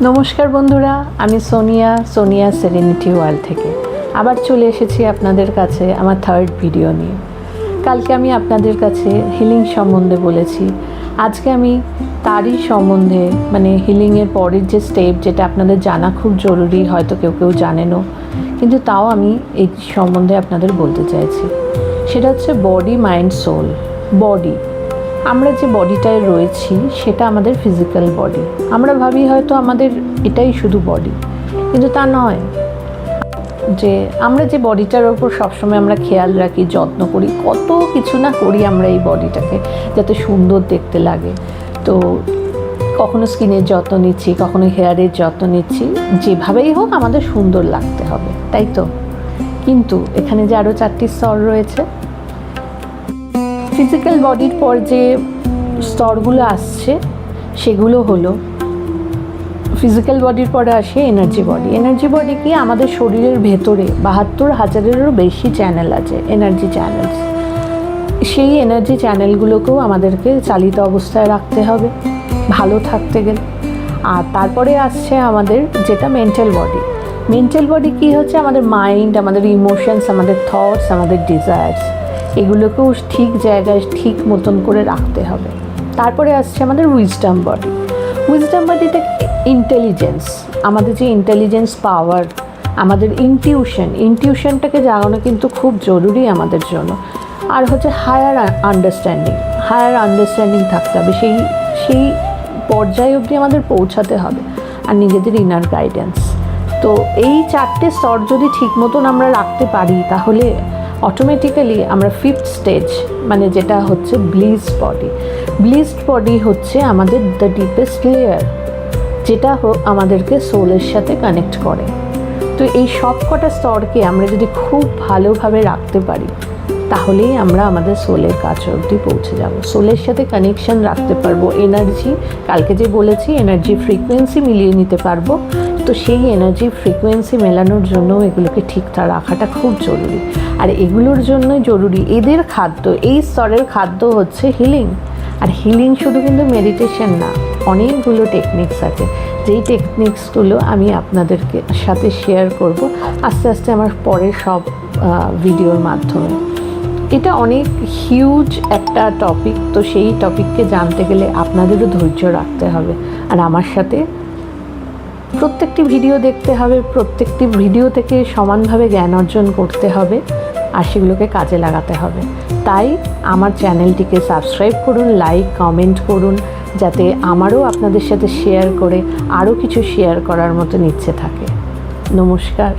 নমস্কার বন্ধুরা, আমি সোনিয়া সেরেনিটি ওয়ার্ল্ড থেকে আবার চলে এসেছি আপনাদের কাছে আমার থার্ড ভিডিও নিয়ে। কালকে আমি আপনাদের কাছে হিলিং সম্বন্ধে বলেছি। আজকে আমি তারই সম্বন্ধে মানে হিলিংয়ের পরের যে স্টেপ, যেটা আপনাদের জানা খুব জরুরি, হয়তো কেউ কেউ জানেনও, কিন্তু তাও আমি এই সম্বন্ধে আপনাদের বলতে চাইছি। সেটা হচ্ছে বডি, মাইন্ড, সোল। বডি, আমরা যে বডিটায় রয়েছি সেটা আমাদের ফিজিক্যাল বডি। আমরা ভাবি হয়তো আমাদের এটাই শুধু বডি, কিন্তু তা নয়। যে আমরা যে বডিটার ওপর সবসময় আমরা খেয়াল রাখি, যত্ন করি, কত কিছু না করি আমরা এই বডিটাকে যাতে সুন্দর দেখতে লাগে। তো কখনো স্কিনের যত্ন নিচ্ছি, কখনো হেয়ারের যত্ন নিচ্ছি, যেভাবেই হোক আমাদের সুন্দর লাগতে হবে, তাই তো? কিন্তু এখানে যে আরও 4টি স্তর রয়েছে। ফিজিক্যাল বডির পর যে স্তরগুলো আসছে সেগুলো হলো, ফিজিক্যাল বডির পরে আসে এনার্জি বডি। এনার্জি বডি কি, আমাদের শরীরের ভেতরে 72,000-এরও বেশি চ্যানেল আছে, এনার্জি চ্যানেলস। সেই এনার্জি চ্যানেলগুলোকেও আমাদেরকে চালিত অবস্থায় রাখতে হবে ভালো থাকতে গেলে। আর তারপরে আসছে আমাদের যেটা মেন্টাল বডি। মেন্টাল বডি কি হচ্ছে, আমাদের মাইন্ড, আমাদের ইমোশনস, আমাদের থটস, আমাদের ডিজায়ার্স, এগুলোকেও ঠিক জায়গায় ঠিক মতন করে রাখতে হবে। তারপরে আসছে আমাদের উইজডম বডি। উইজডম বডিতে ইন্টেলিজেন্স, আমাদের যে ইন্টেলিজেন্স পাওয়ার, আমাদের ইনটিউশনটাকে জাগানো কিন্তু খুব জরুরি আমাদের জন্য। আর হচ্ছে হায়ার আন্ডারস্ট্যান্ডিং থাকতে হবে, সেই পর্যায়ে অবধি আমাদের পৌঁছাতে হবে। আর নিজেদের ইনার গাইডেন্স। তো এই 4টে স্তর যদি ঠিক মতন আমরা রাখতে পারি, তাহলে অটোমেটিক্যালি আমরা 5th স্টেজ, মানে যেটা হচ্ছে ব্লিসড বডি। ব্লিসড বডি হচ্ছে আমাদের দ্য ডিপেস্ট লেয়ার, যেটা আমাদেরকে সোলের সাথে কানেক্ট করে। তো এই সব কটা স্তরকে আমরা যদি খুব ভালোভাবে রাখতে পারি, তাহলেই আমরা আমাদের সোলের কাছে অবধি পৌঁছে যাব, সোলের সাথে কানেকশন রাখতে পারবো। এনার্জি, কালকে যে বলেছি, এনার্জি ফ্রিকোয়েন্সি মিলিয়ে নিতে পারবো। তো সেই এনার্জি ফ্রিকোয়েন্সি মেলানোর জন্য এগুলোকে ঠিকঠাক রাখাটা খুব জরুরি। আর এগুলোর জন্যই জরুরি এদের খাদ্য। এই স্তরের খাদ্য হচ্ছে হিলিং। আর হিলিং শুধু কিন্তু মেডিটেশন না, অনেকগুলো টেকনিক্স আছে, যেই টেকনিক্সগুলো আমি আপনাদেরকে সাথে শেয়ার করব আস্তে আস্তে আমার পরের সব ভিডিওর মাধ্যমে। এটা অনেক হিউজ একটা টপিক, তো সেই টপিককে জানতে গেলে আপনাদেরও ধৈর্য রাখতে হবে। আর আমার সাথে প্রত্যেকটি ভিডিও দেখতে হবে, প্রত্যেকটি ভিডিও থেকে সমানভাবে জ্ঞান অর্জন করতে হবে, আর সেগুলোকে কাজে লাগাতে হবে। তাই আমার চ্যানেলটিকে সাবস্ক্রাইব করুন, লাইক, কমেন্ট করুন, যাতে আমারও আপনাদের সাথে শেয়ার করে আরও কিছু শেয়ার করার মতন ইচ্ছে থাকে। নমস্কার।